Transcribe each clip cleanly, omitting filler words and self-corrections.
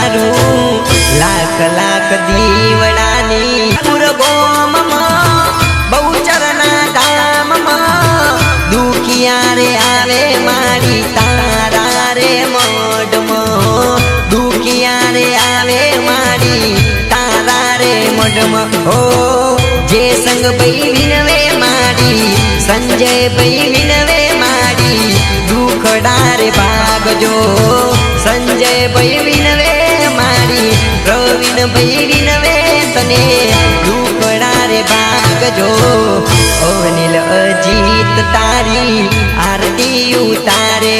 तारू लाख लाख दीवडानी पुरगोम बहुचरना धाम दुखिया रे आवे मारी तारा रे मडम दुखिया रे आवे मारी तारा रे मडम हो जे संग भाई विनवे मारी संजय भाई विनवे मारी दुखड़ा रे भागजो संजय भाई विनवे मारी प्रवीण भाई विनवे तने दुखड़ा रे भागजो अनिल अजीत तारी आरती उतारे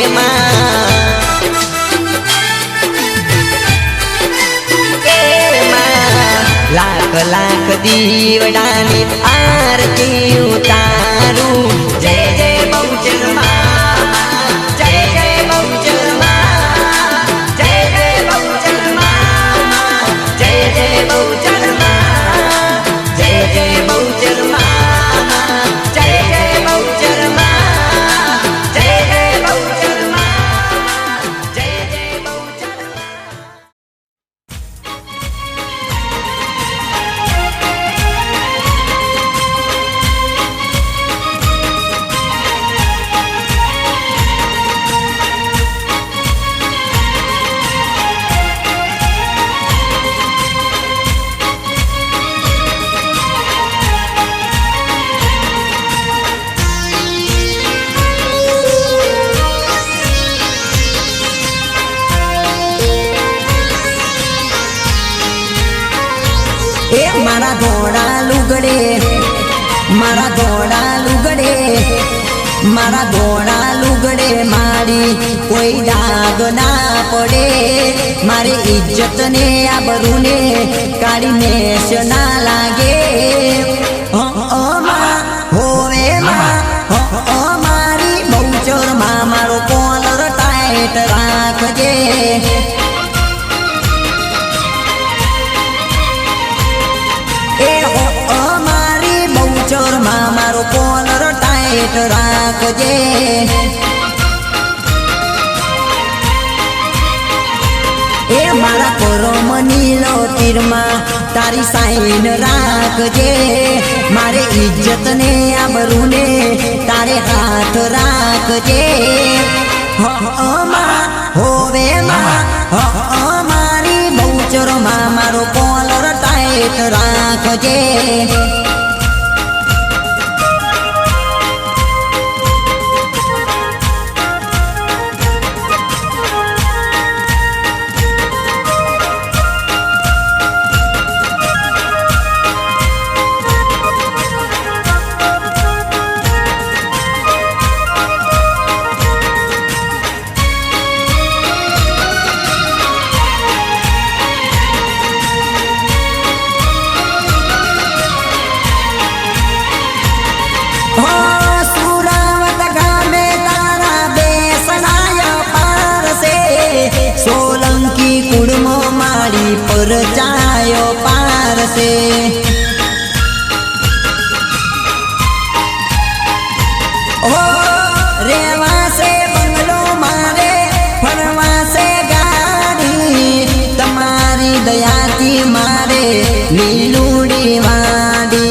लाख लाख दीवडानी आरती उतारू जय जय बहुचर जय जय बहुचर जय जय बहुचर जय जय बहुचर जय जय बहुचर जय जय बहुचर जय जय बहुचर जय जय बहुचर मारा धोड़ा लुगड़े मारा धोड़ा लुगड़े मारा धोड़ा लुगड़े मारी कोई दाग ना पड़े मारी इज्जत ने आबरू ने काली नेश ना लागे ओ मां होवे मां ओ मारी बहुचर मां मारो कॉलर टाइट राखजे मारो कॉलर टाइट राखजे ए मारा करम नीलो तीरमा तारी साइन राखजे मारे इज्जत ने आबरू ने तारे हाथ राखजे हो मां होवे मां हो मारी बहुचर मां मारो कॉलर टाइट राखजे सोलंकी कुड़मो मारी पर जायो पार से ओ रेवा से बंगलो मारे फरवा से गाड़ी तमारी दया थी मारे नीलूड़ी वाड़ी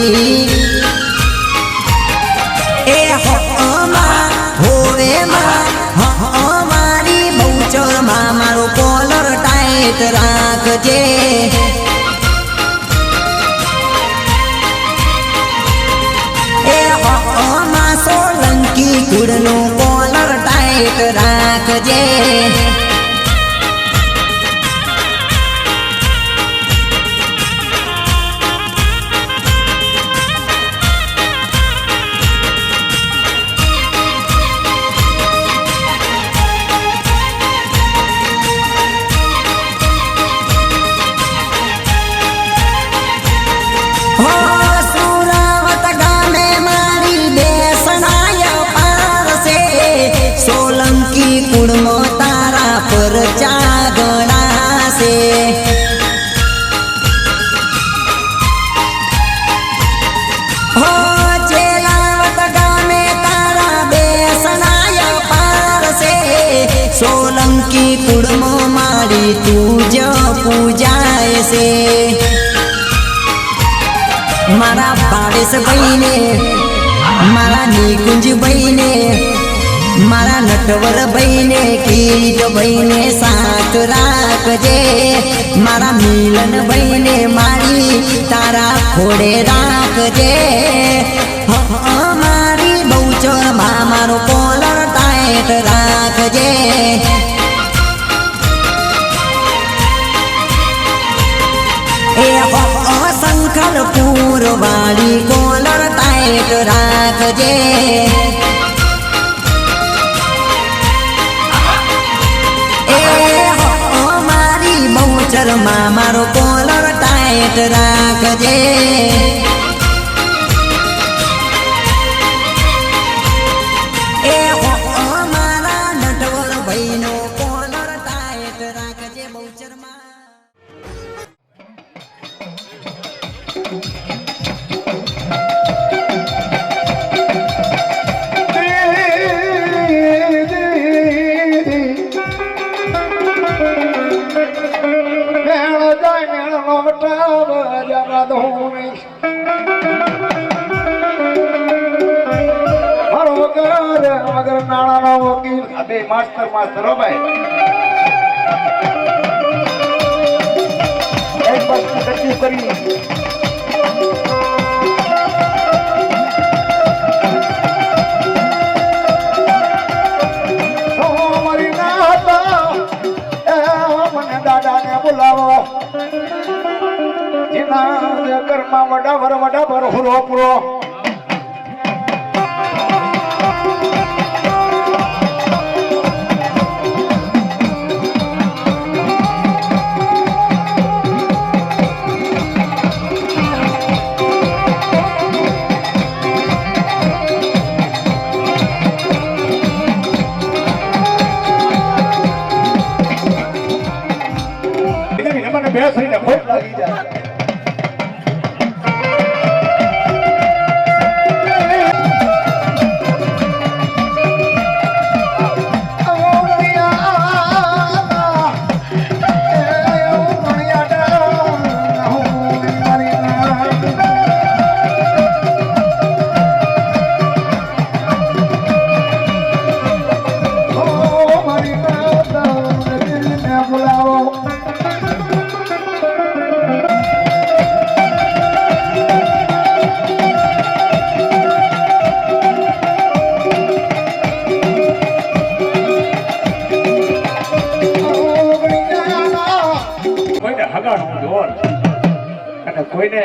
ए हो मां होवे मां हो मारी बहुचर मां मारो कॉलर टाइट राखजे ए हो मां सोलंकी कुड़नो कॉलर टाइट राखजे सोलंकी कुड़मो मारी तू जो પૂજાય છે મારા ભાવેશ ભાઈને મારા નિકુંજ ભાઈને મારા નટવર ભાઈને કીટ ભાઈને સાથ રાખજે મારા મિલન ભાઈને મારી તારા ખોડે રાખજે મારી બહુચરમાં મારો કોલર ટાઈટ રાખજે એ શંખલપુર વાળી કોલર ટાઈટ રાખજે માં મારો કોલર ટાઈટ રાખજે એ મારા નટવર ભાઈનો કોલર ટાઈટ રાખજે બહુચરમાં મગર નાણાનો વકીલ અબે માસ્ટર હો ભાઈ એક વસ્તુ કચ્ચી કરી મારી નાતા મને દાદાને બોલાવો જેના ઘરમાં વડા ભર હુરો પૂરો બેસીને ખોટ લાગી જાય કોઈને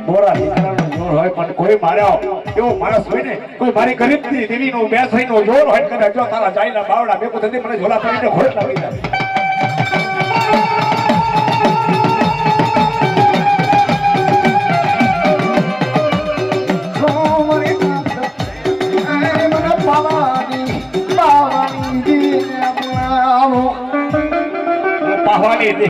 બોરા હિસાબનો જોર હોય પણ કોઈ માર્યો એવો માણસ હોય ને કોઈ મારી ગરીબની દેવીનો બેસઈનો જોર હોય કદાચ જો તારા જાયના બાવડા બેકો થતી મને ઝોલા પડીને ખોટ લાગી જાય પાવાની દે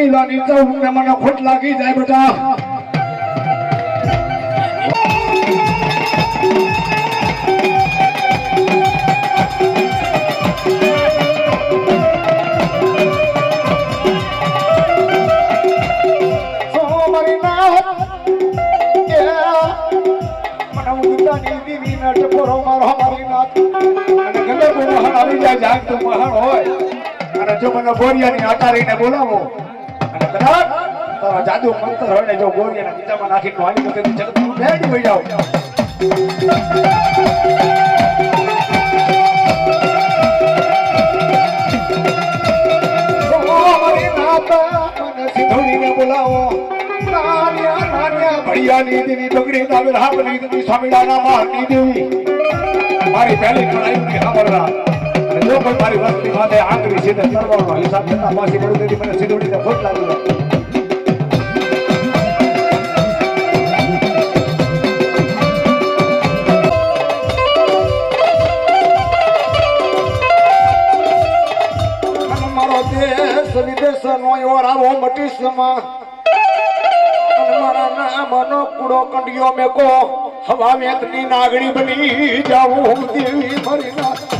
મહિલા નીચે ને મને ખોટ લાગી જાય બેટા જો મને ગોરિયાની આટારીને બોલાવો અને કદાચ તારા જાદુ મંત્ર હોય ને જો ગોરિયાના ગીતામાં નાખીને વાળી તો તેની જગતમાં બેઠી હોઈ જાવ સિંધોડીને બોલાવો નાનિયા ભડિયાની દેવી બગડી દાવે રામની દેવી સ્વામિનારાયણ મારની દેવી મારી પહેલી કળાઈની સાંભળવા જો કોઈ મારી વસ્તી માથે આંગળી સીધે તરવાનો હિસાબ કરતા પાછી પડું તેથી મને સીધોડીને ખોટ લાગી મારો દેશ વિદેશ નો એવો રાવો મટીસમાં મારા નામનો કુડો કંડિયો મેકો હવા વેતની નાગણી બની જાવું દેવી મરી ના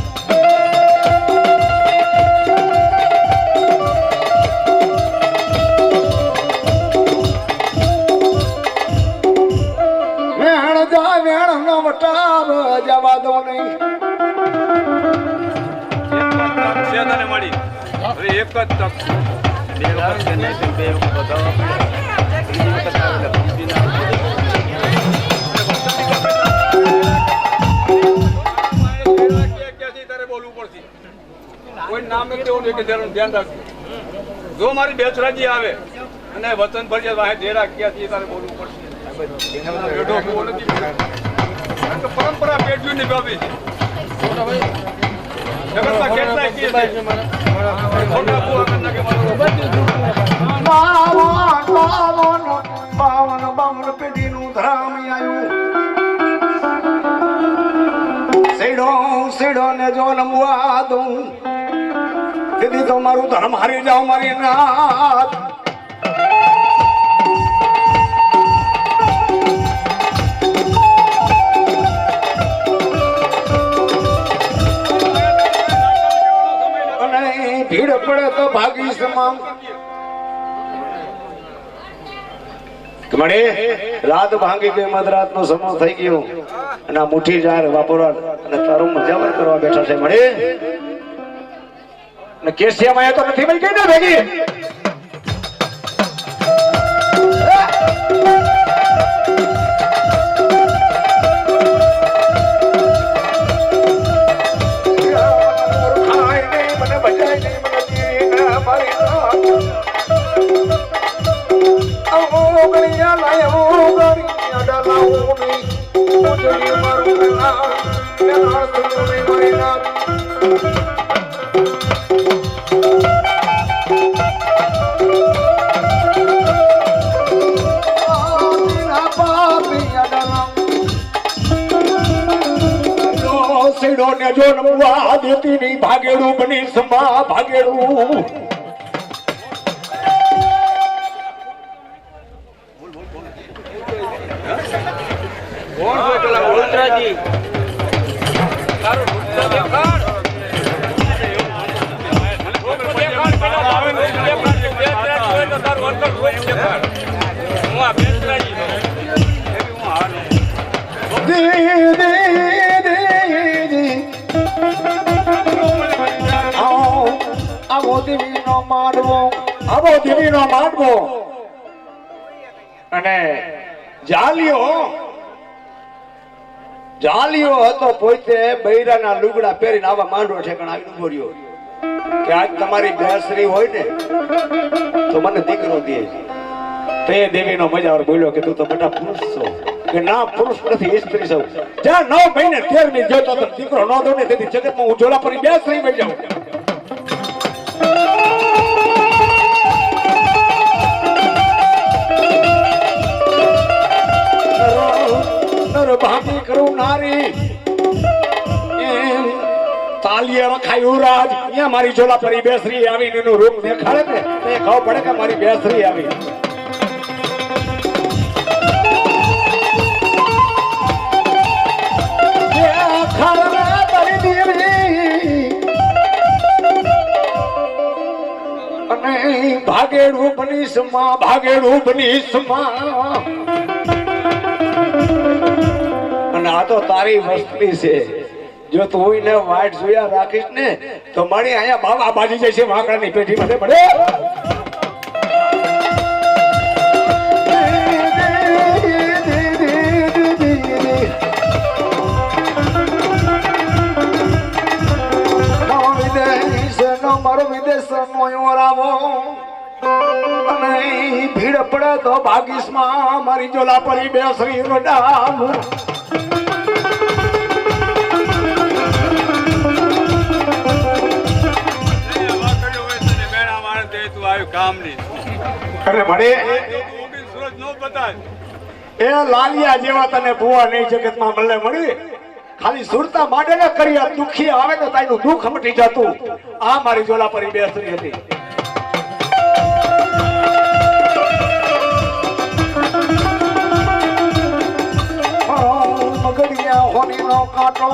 વટાવ જવા દો નહીં એક જ તક બે વખત બોલવું પડશે કોઈ નામ નથી એવું કે ધ્યાન રાખજો જો મારી બેચરાજી આવે અને વતન ભરી ડેરા ક્યાંથી તારે બોલવું પડશે પરંપરા પેઢીઓ નિભાવી છે જગતમાં કેટલાય કે બાવન પેઢીનું ધરામ આવ્યું સેડો ને જો નમવા દઉં તેથી તો મારું ધર્મ હારી જાવ મારી નાથ ભીડ પડે તો ભાગી સમામ મળે રાત ભાંગી ગઈ મધરાત નો સમય થઈ ગયો અને આ મુઠ્ઠી જાર વાપરવા અને તારું મજાવર કરવા બેઠા છે મળે ને કેસિયામાં તો નથી મળી ગઈ ને ભેગી જો નમવા દેતી નહીં ભાગેડું બની સમા ભાગેડું દેવીનો માંડવો અને જાલિયો હતો પોતે બૈરાના લુગડા પહેરીને આવા માંડવો ઠેકાણ આવીને ઉભો રહ્યો કે આજ તમારી બેસરી હોય ને તો મને દીકરો દે તે દેવીનો મજાવર બોલ્યો કે તું તો બેટા પુરુષ છો કે ના પુરુષ નથી સ્ત્રી છું જ્યાં 9 મહિને 13 ની જોતો તો દીકરો ન દો ને તેથી જગતમાં હું જોડા પરી બેસરી બની જાઉં ભાગી કરું નારી તાલીએ રખાયું રાજ અહીંયા મારી જોલા પરી બેસરી આવીને એનું રૂપ દેખાડે ને તે એ ખબર પડે કે મારી બેસરી આવી. ભાગેડું બનીશમાં ભાગેડું બનીશમાં અને આ તો તારી વસ્તી છે. જો તું ને વાટ જોયા રાખીશ ને તો મારી અહીંયા બાબા બાજી જશે વાંકડાની પેઢી મને પડે. મારો વિદેશ અને ભીડ પડે તો ભાગીશમાં મારી જોલા પરી બેસરી નો ડામ. અરે મળે એ લાલિયા જેવા તને ભુવા નહીં જગતમાં મળે મળી. ખાલી સુરતા માટે ને કરી દુખી આવે તો તારું દુઃખ મટી જતું. આ મારી જોલા પરી બેસરી હતી. મગડિયા હોનીનો કાંટો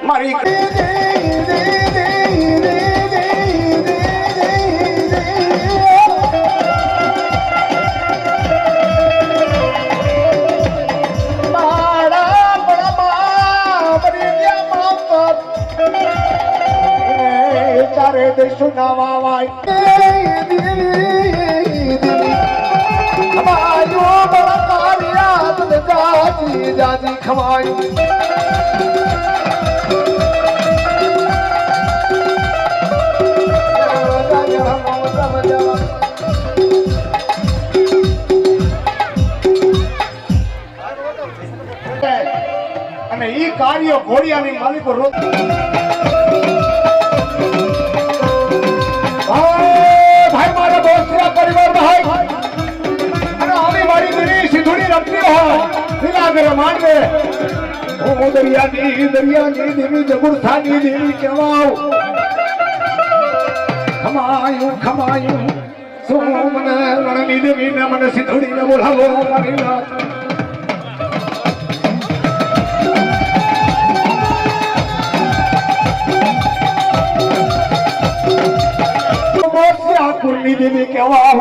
મારી અને ઈ કાર્ય ઘોડિયાની માલિકો રોજ ભાઈ મારા દોસ્તરા પરિવાર ભાઈ અને આવી મારી દિલી સિંધુડી રમતી હોય દિલાગર માનવે હું દરિયાની દેવી જગુરથાની દેવી કહેવાઉ. ખમાયું શું મને રણની દેવીને મને સિંધુડીને બોલાવો મારી વાત. દેવી કહેવા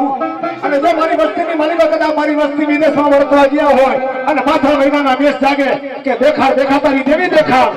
અને જો મારી વસ્તીની માલિકો કદાચ મારી વસ્તી વિદેશમાં વળતવા ગયા હોય અને માથા મહિનાના વેશ જાગે કે દેખા તારી દેવી દેખા.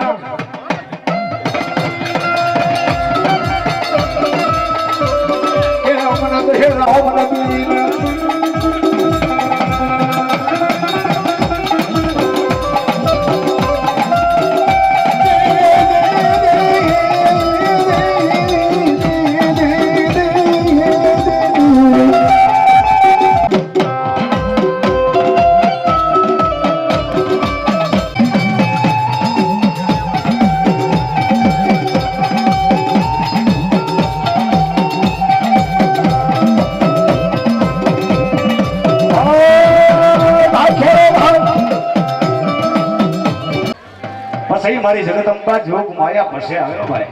પછી મારી જગદંબા જોગ માયા ફસે આવ્યો ભાઈ.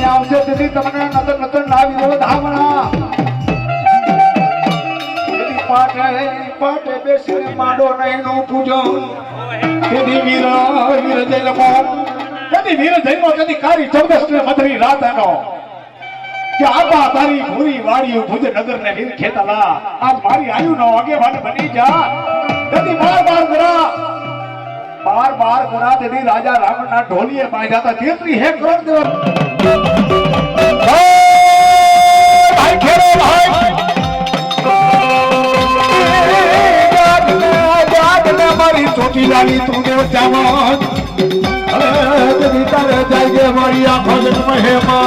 આવશે તેથી તમને નતર લાવી દો ધામણા. પાટે બેસીને માંડો નહીં નું પૂજન. તેથી વીર જયમો કદી કારી 14 ને મધરી રાત એનો કે આબા તારી ભૂરી વાડી ભુજ નગર ને વીર ખેતલા આજ મારી આયુ નો આગેવાન બની જા. તેથી બાર ગુના તેથી રાજા રાવણ ના ઢોલીએ બાંધ્યા હતા. તેત્રી હે કરોડ દેવ ભાઈ ખેરો ભાઈ મારી ચોટી લાવી તું દેવ જામત તેથી તારે જાય મારી આંખો મહેમા.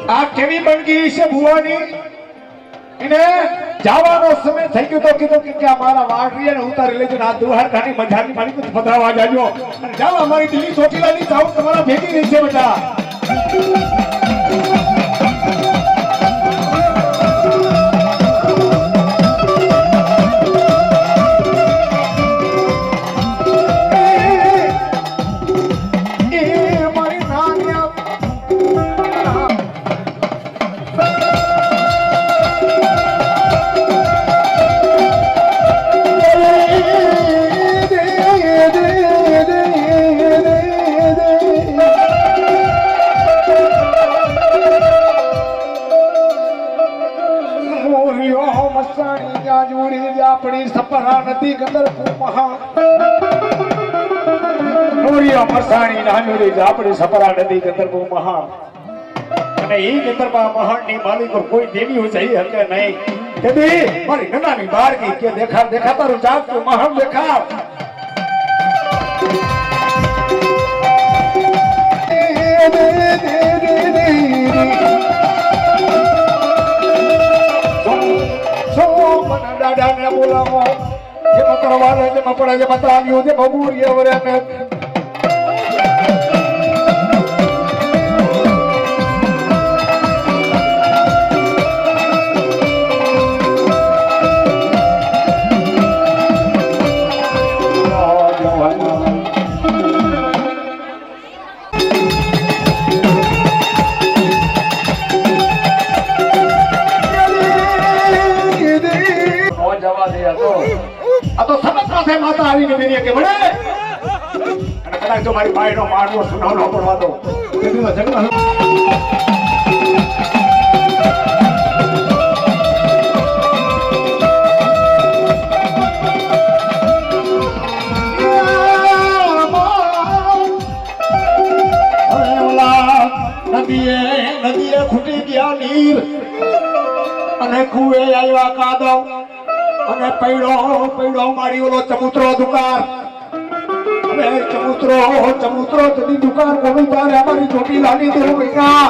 આ કેવી બનગી છે ભુવાની એને જવાનો સમય થઈ ગયો તો કીધું કે આ મારા વાડીને ઉતારી લેજો ને આ દુહાર ખાની મજાની મારી કુછ પધરાવા જાજો અને જાઓ અમારી દિલ્હી ચોટીલાની જાઓ તમારા ભેગી રહી છે બેટા નદી ગંદર મહા નોરિયા મરસાણી નાનુરી જાપડી સપરા નદી ગંદર મહા અને એ ગંદરમાં મહાણની માલિકો કોઈ દેવી હોય છે એ હકે નહીં કદી મારી નનાની બાર ગઈ કે દેખા તારું જાગ તું મહાન દેખાવ દાદા ને બોલાવો જેમાં કરવાને જેમાં પડે જેમાં તાલ્યું જે બબુરીએ વરેને માતા આવીને મેરી કે બળે અને કદાચ જો મારી બાઈનો મારવો સુનાવ ન પડવા દો તેથી તો જગત નદીએ ખૂટી ગયા નીર અને કુએ આવ્યા કાદવ અને પૈડો મારી ઓલો ચમુતરો દુકાન હવે ચમુતરો જદી દુકાન કોનું તારે અમારી ચોટી લાની દો ભૈયા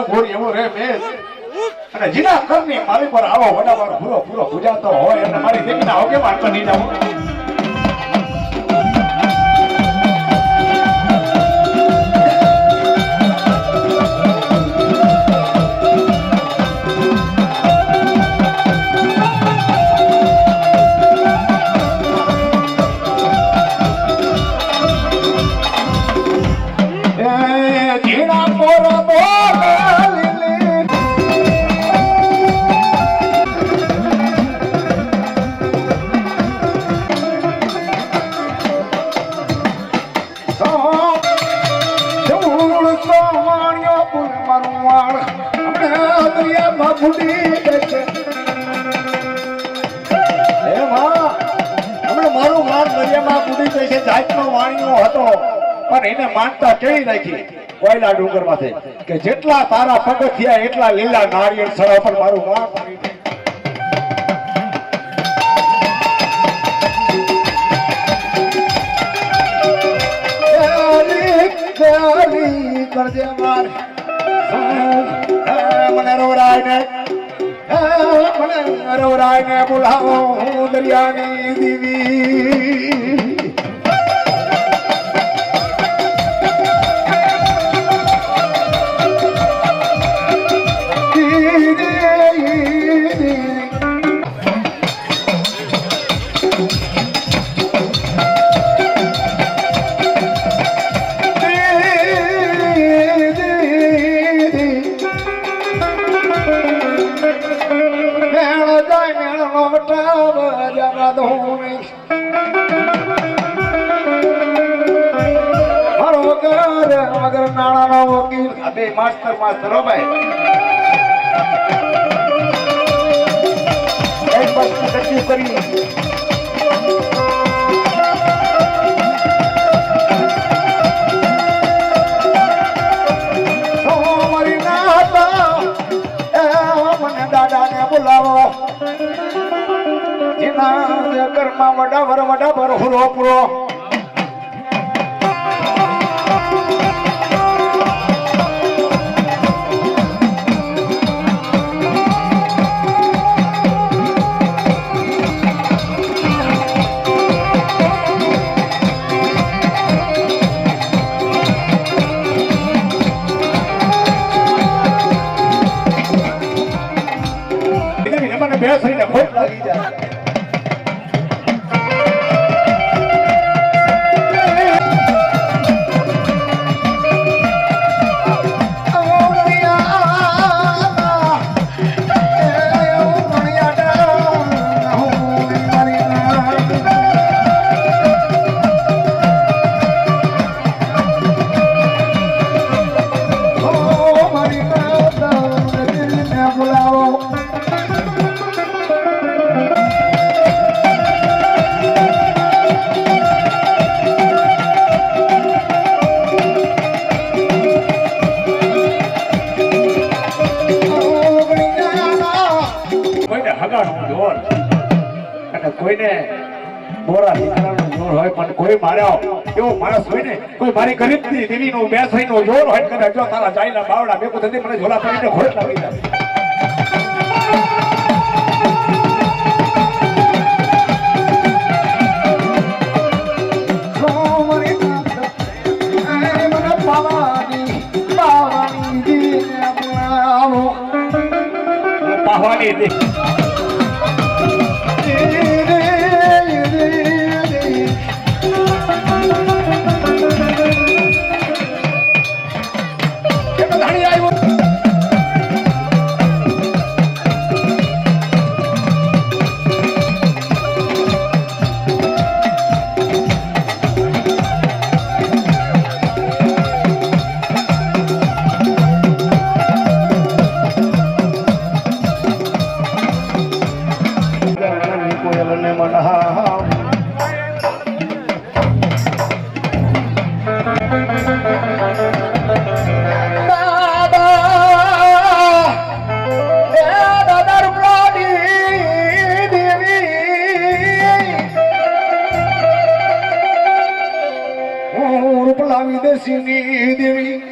ઘોર એવો રે મેં અને જીના કરની મારી પર આવો વડાવાર પૂરો પૂજાતો હોય અને મારી દેખીને આવો કેમ આટલા નહીં જાવ એને માનતા કેવી રાખી કોયલા ડુંગર માંથી કે જેટલા તારા પગથિયા એટલા લીલા નારિયેળ સળા પર મારું માન કરજે માર મને રોરાય ને બોલાવો હું દરિયાની દીવી માસ્ટર હો ભાઈ એક વસ્તુ સચ્ચી કરી મારી નાતા મને દાદા ને બોલાવો જેના ઘરમાં વડા વર હુરો પૂરો મને બેસરીને ખોટ લાગી જાય કોઈને મોરા દીકરાનો જોર હોય પણ કોઈ માર્યો એવો માણસ હોય ને કોઈ મારી ગરીબની દેવીનો બેસરીનો જોર હોય કદાચ જો તારા જાયલા બાવડા બેકો થતી મને ઝોલા પડીને ખોટ લાગી જાય પાવાની દી દેવી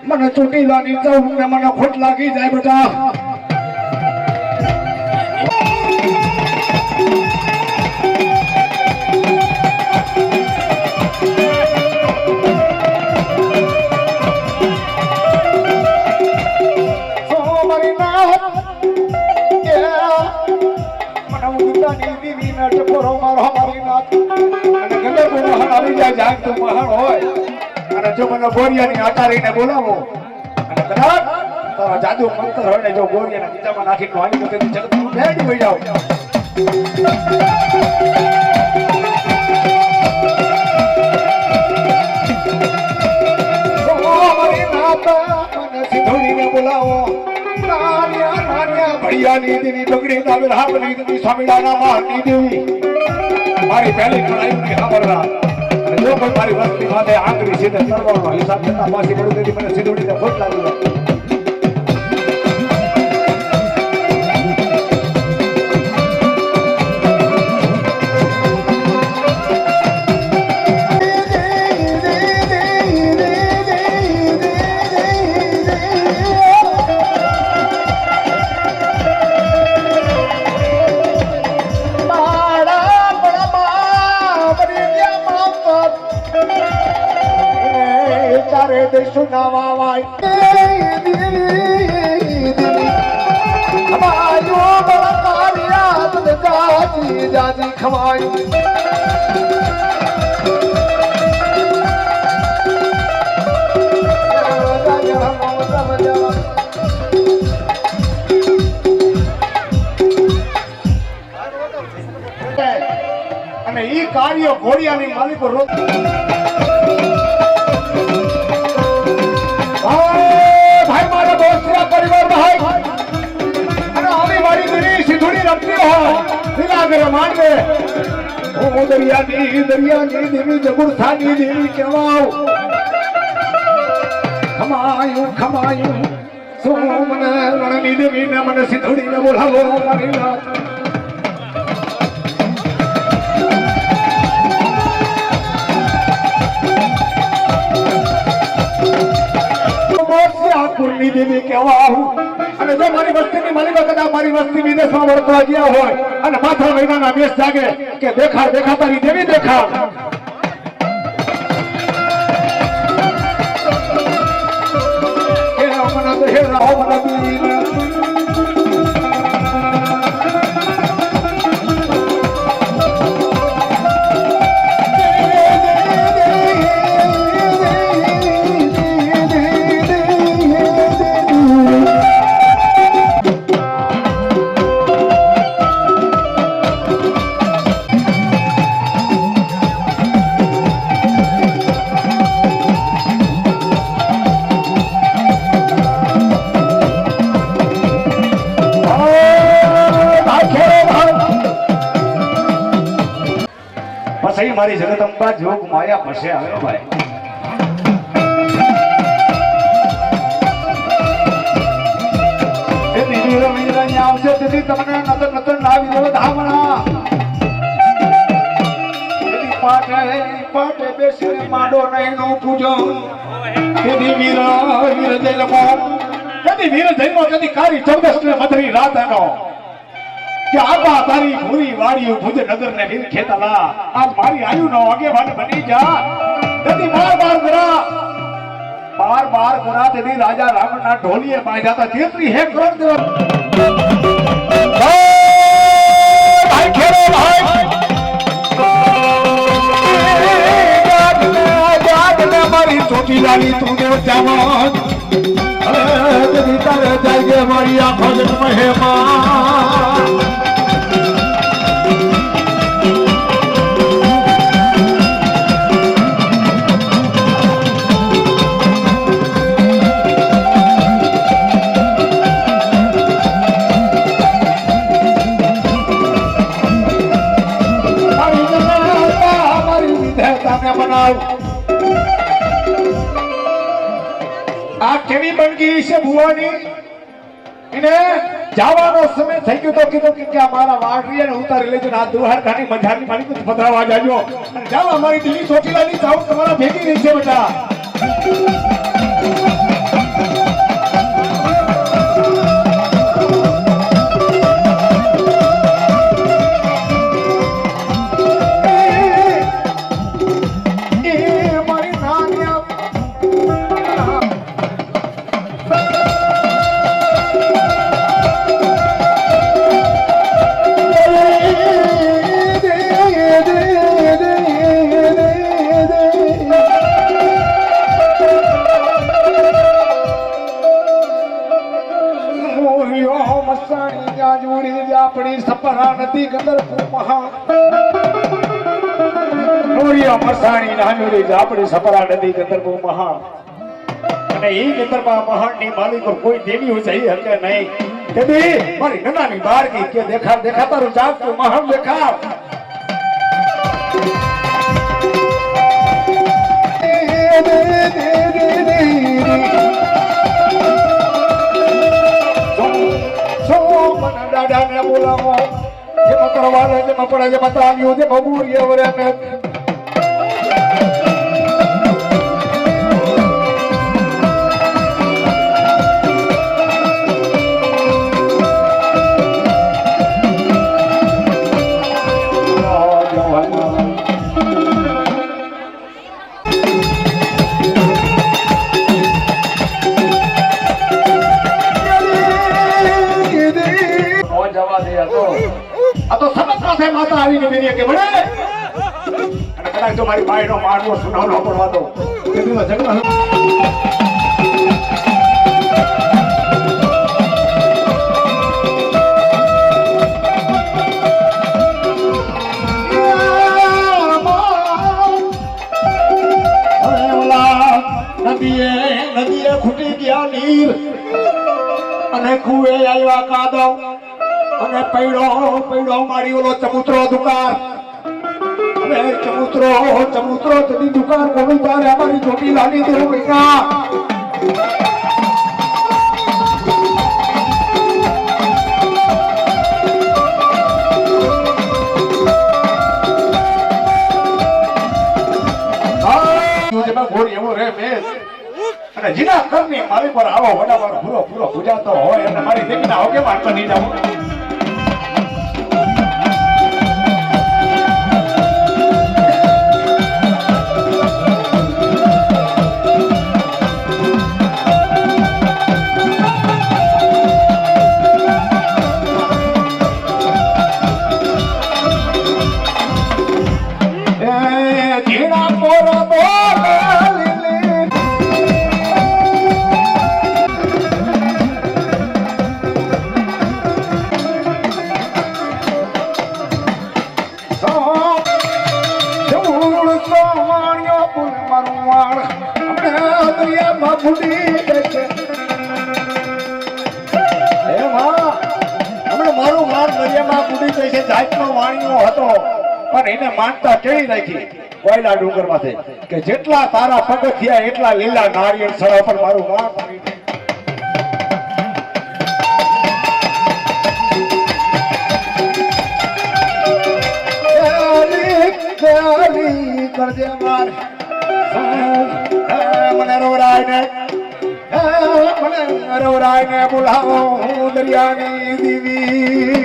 મને ચોટીલાની જાઉં ને મને ખોટ લાગી જાય બેટા જો મને ગોરિયાની અટારીને બોલાવો અને કદાચ તારા જાદુ મંત્ર હોય ને જો ગોરિયાના બીજામાં નાખીને વાણી તો તેની જગતનું ભેડ હોઈ જાવ મારી નાતા મને સિધોડીને બોલાવો નાનિયા નાનિયા ભડિયાની દેવી બગડી દાવેલ હાપની દેવી સ્વામીડાના મારની દેવી મારી પહેલી કળાઈની હાવરરા જો કોઈ મારી વસ્તી માથે આંગળી સીધે કરવાનો હિસાબ કરતા પાછી પડું તેથી મને સીધોડીને ખોટ લાગી જાય અને ઈ કાર્ય ઘોડિયાની માલિકો રોજ ભાઈ મારા દોસ્તના પરિવાર ભાઈ અને આવી મારી દિલી સિધુડી રમતી હોય દિલાગર માનવે હું દરિયાની દેવી જગુરથાની દેવી કહેવાઉ ખમાયું શું મને રણની દેવીને મને સિધુડીને બોલાવો મારી રાત કુલની દેવી કહેવાઉ અને જો મારી વસ્તીની માલિકા કદાચ મારી વસ્તી વિદેશમાં વળતવા ગયા હોય અને માથા મહિનાના બેસ જાગે કે દેખા તારી દેવી દેખા પછી મારી જગદંબા જોગ માયા ફસે આવે ભાઈ એ દીદી રમીરાની આવશે તેથી તમને નતર લાવી દો ધામણા પાટે બેસીને માંડો નહીં નું પૂજો તેથી વીર જયલમો તેથી વીર જયલમો તેથી કારી 14 ને મધરી રાત આનો કે આબા તારી ભૂરી વાડીઓ ભુજ નગર ને વીર ખેતાલા આજ મારી આયુ નો આગેવાન બની જા તેથી બાર ગરા તેથી રાજા રામના ઢોલીએ બાંધ્યા હતા તેત્રી હે કરોડ દેવ ભાઈ ખેરો ભાઈ જાગને મારી ચોટી લાવી તું દેવ જામન તેથી તારે જાગે મારી આંખો જ મહેમાન આ કેવી બનગી છે ભુવાની એને જવાનો સમય થઈ ગયો તો કીધું કે મારા વાઘરીયાને ઉતારી લેજો આ દુહારખાની મજાની માલિક પધરાવા જાજો અને જાવ અમારી દિલ્હી ચોટીલાની જાવ તમારા ભેગી રહી છે બેટા નદી ગંદરપુર મહા નોરિયા મસાણી નાનુરી આપણી સપરા નદી ગંદરપુર મહા અને ઈ ગંદરપા મહાની માલિકો કોઈ દેવી હોય જઈ હકે નહીં કદી મારી નનાની બારકી કે દેખા તારું જાગતું મહાન દેખાવ દાદા ને બોલાવો જે મતરવાળે જે મપડા જે મતરાવ્યો જે બબુરીએ વરેને જવા દે તો આ તો સતત પાસે માતા આવીને મેરી કે વડે અને કદાચ જો મારી ભાઈનો મારવો સુનાવનો પડવા દો દેવીનો જગત નદીએ ખૂટી ગયા નીર અને કુએ આવ્યા કાદવ અને પૈડો મારી ઓલો ચબૂતરો દુકાર હવે ચબૂતરો તેની દુકાર કોની તારે અમારી ચોટી લાની દેવું ભૈયા ઘોડી એવો રે મેં અને જીના કરની મારી પર આવો વડાવાર પૂરો પૂજાતો હોય અને મારી દેવીના હોગે વાંચવા નહીં જાવ જીના પોરા એને માનતા કેવી રાખી કોયલા ડુંગર માંથી કે જેટલા તારા પગથિયા એટલા લીલા નારિયેળ સળા પર મારું માન કરજે માર મને રવરાય ને બોલાવો હું દરિયાની દીવી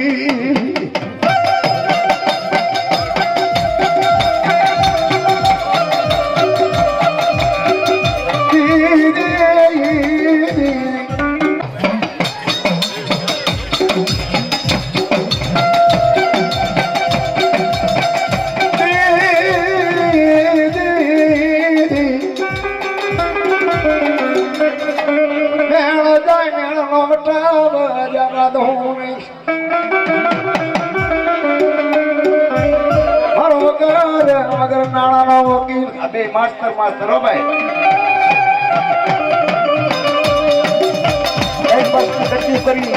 મગર નાણાનો વકીલ આ બે માસ્ટર હો ભાઈ એક વસ્તુ નક્કી કરી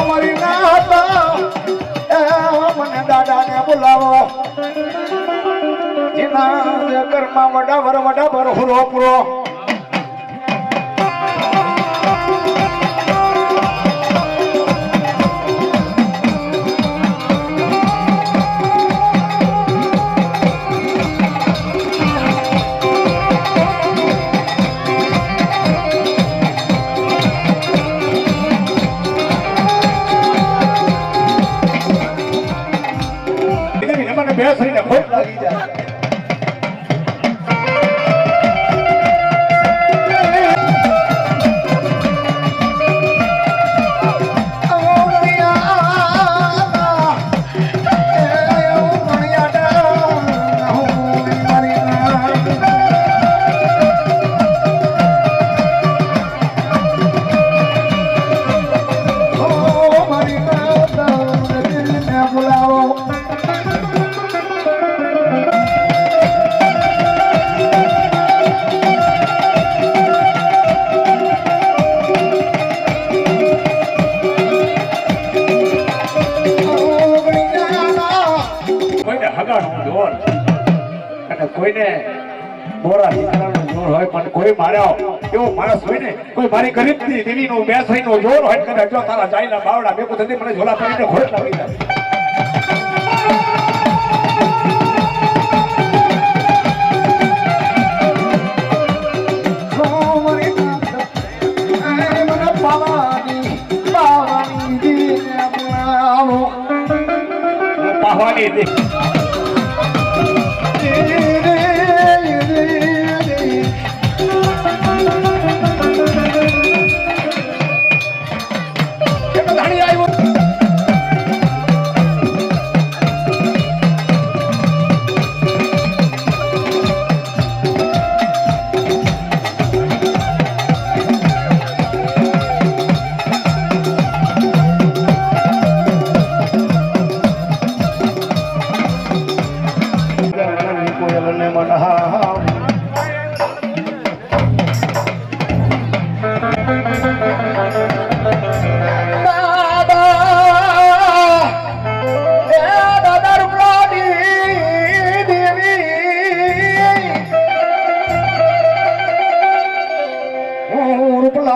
મારી નાતા મને દાદાને બોલાવો જેના ઘરમાં વડાભર હુરો પૂરો બેસરીને ખોટ લાગી જાય કોઈને બોરા દીકરાનો જોર હોય પણ કોઈ માર્યો એવો માણસ હોય ને કોઈ મારી ગરીબની દેવીનો બેસરીનો જોર હોય કદાચ જો તારા જાયના બાવડા મેકુ થતી મને ઝોલા કરીને ખોટ લાગી જાય પાવાની દી નવી કોયલને મનાવ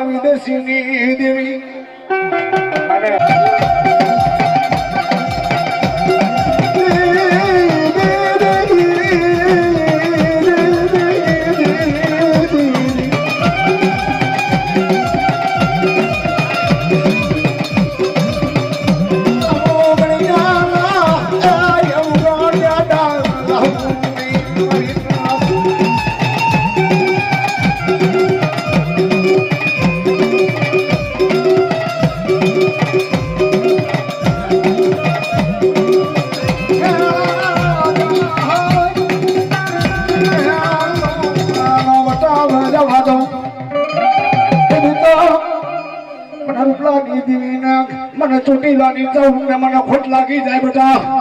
વિદેશીની દેવી અને મને ચોટીલાની જવું ને મને ખોટ લાગી જાય બેટા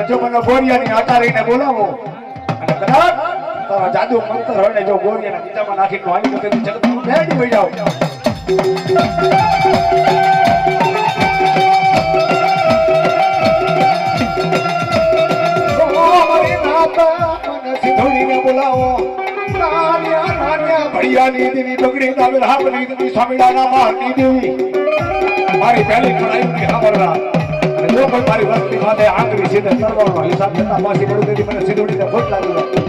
જો મને ગોરિયાની અટારીને બોલાવો અને કદાચ તારા જાદુ મંત્ર હોય ને જો ગોરિયાના ગીતામાં નાખીને વાળી તો તેની જગતમાં ભેડી હોઈ જાવ મારી નાતા મને સિંધોડીને બોલાવો નાન્યા નાન્યા ભડિયાની દેવી બગડી દાવેલ હાવલી દેવી સ્વામિનારાયણ મારની દેવી મારી પહેલી કળાઈની હાવરરા જો કોઈ મારી વસ્તી માટે આંગળી સીધે કરવાનો હિસાબ કરતા પાછી પડું તેથી મને સીધોડીને ખોટ લાગી જાય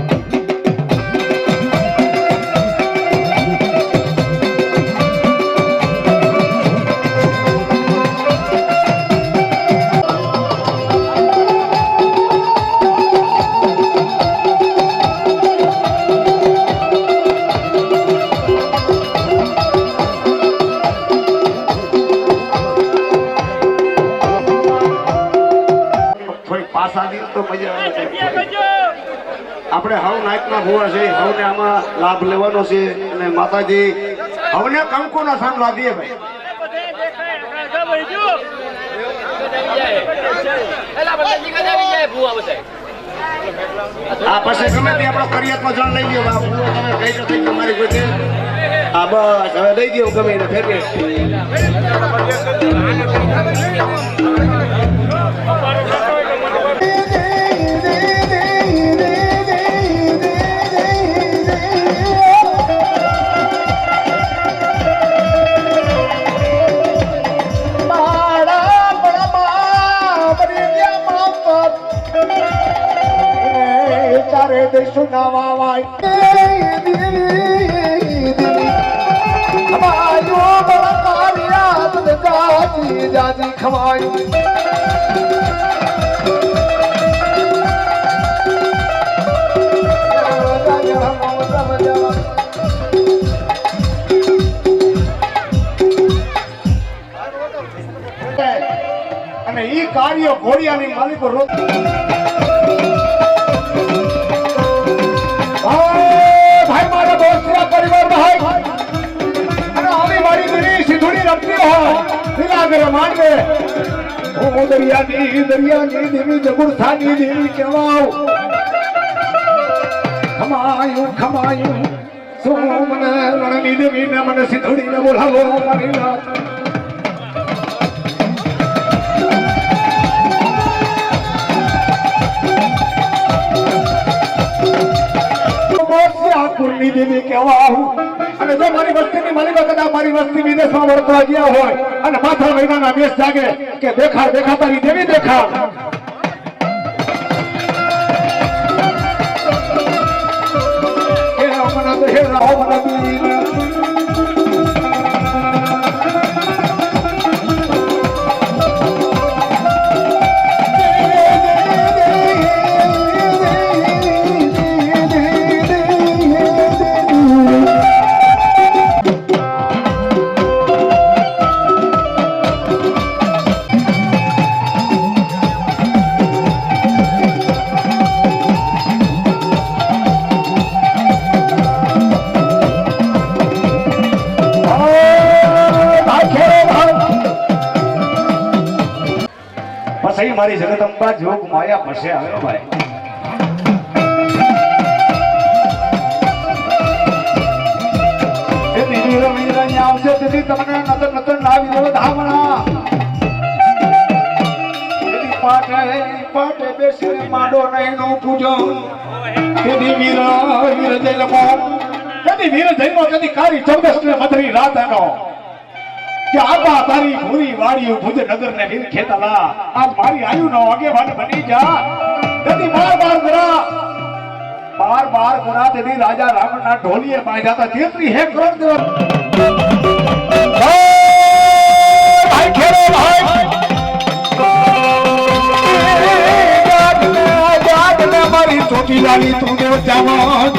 આપણે હવ નાયકના ભુવા છે હવને આમાં લાભ લેવાનો છે અને માતાજી હવને કંકુના સામ લાવીએ ભાઈ આ પછી ગમે તે આપણો કરિયાતમાં જણ લઈ ગયો બાપુ તમે કઈ તો થઈ તમારી કોઈ આ બસ હવે દઈ દો ગમે એને ફેરવે અને ઈ કાર્ય ઘોડિયાની માલિકો રોજ ભાઈ મારો દોસ્ત પરિવાર ભાઈ અને આવી મારી દિલી સિંધુડી રમતી હોય દિલાગર માનવે હું દરિયાની દેવી જગુરથાની દેવી કહેવાઉ ખમાયું શું મને રણની દેવીને મને સિંધુડીને બોલાવો મારી રાત કુલની દેવી કહેવાઉ અને જો મારી વસ્તીની માલિકા કદાચ મારી વસ્તી વિદેશમાં વળતવા ગયા હોય અને માથા મહિનાના બેસ જાગે કે દેખા તારી દેવી દેખા મારી જગદંબા જોગ માયા ફસે આવ્યો ભાઈ. એની વીર વીરની આવશે તેથી તમને નતર નતર લાવી દો ધામણા. એની પાટે બેસીને માંડો નહીં નું પૂજન. એની વીર જયલમો એની વીર જયલમો કદી કારી 14 ને મધરી રાત આનો કે આબા તારી ભૂરી વાડિયું ભુજ નગર ને વીર ખેતાલા આજ મારી આયુ નો આગેવાન બની જા. તેથી બાર ગુના તેથી રાજા રાવણના ઢોલીએ બાંધ્યા હતા. તેત્રી હે કરોડ દેવ ભાઈ ખેરો ભાઈ જાગને મારી ચોટી લાલી તું દેવ જામન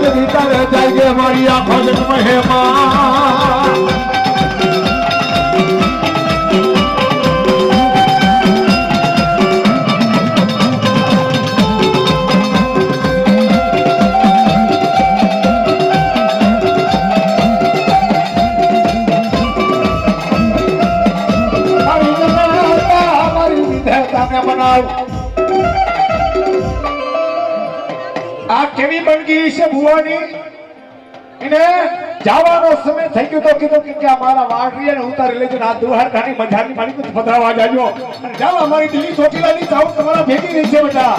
તેથી તારે જાગે મારી આંખો જન્મ હેમાં. આ કેવી બનગી છે ભુવાની એને જવાનો સમય થઈ ગયો તો કીધું કે મારા વાઘરીયાને ઉતારી લેજો આ દુહાર ખાની મજાની મારી કુછ પધરાવા જાજો અને જાવ અમારી દિલ્હી ચોટીલાની જાવ તમારા ભેગી રહી છે બેટા.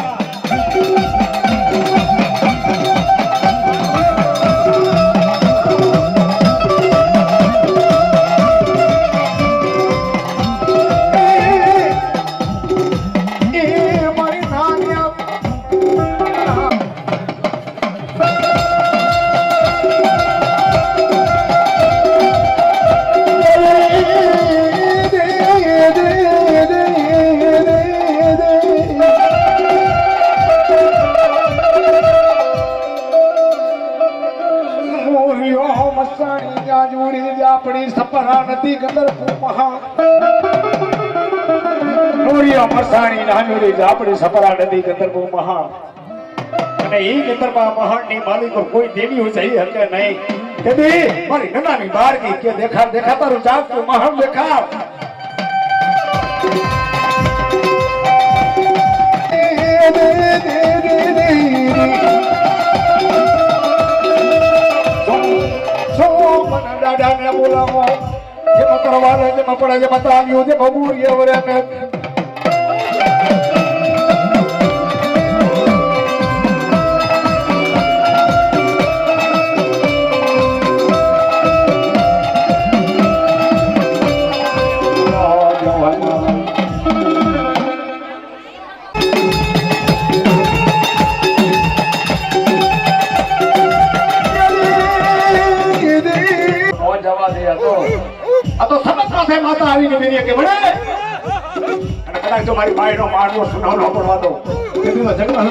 આપણી સપરા નદી ગંદરપુર મહા નોરિયા મસાણી નાનુરી આપણી સપરા નદી ગંદરપુર મહા અને ઈ ગંદરપા મહાની માલિકો કોઈ દેવી હોય જઈ હકે નહીં. કદી મારી નનાની બારકી કે દેખાતા રું જાગ તું મહાન દેખાવ. દાદાને બોલાવો જે મતરવાળે જે મપડા જે મતરાવ્યું જે બબુરીએ વરેને માતા આવીને બેરી કે બળે અને કદાચ જો મારી ભાઈનો મારવો સુનાવનો પડવા દો તેથી ઝઘડા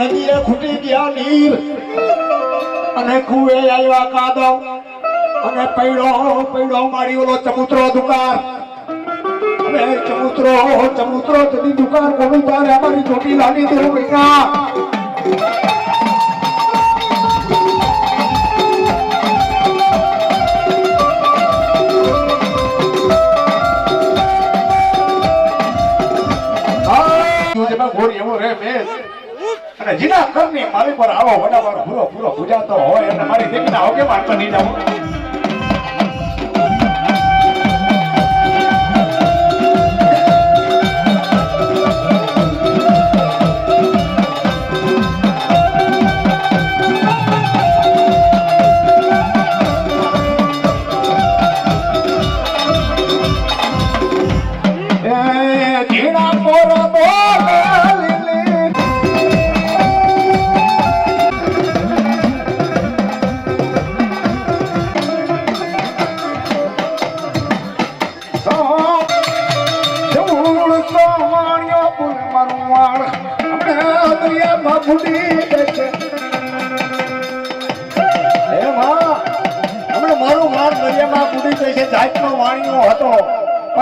નદીએ ખૂટી ગયા નીર અને કુએ આવ્યા કાદવ અને પૈડો મારી ઓલો ચમુતરો દુકાર હવે ચમુતરો તેની દુકાર કોની તારે અમારી ચોટી લાની દેવું ભૈયા. ઘોડી એવો રે મેં અને જીના કરની મારી પર આવો વડાવાર પૂરો પૂજાતો હોય અને મારી દેવીના હોગે મારતો નહીં જાવ.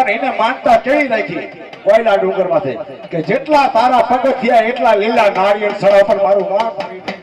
અને એને માનતા કેવી રાખી કોયલા ડુંગર માથે કે જેટલા તારા પગથિયા એટલા લીલા નારિયેળ સડા પર મારું નામ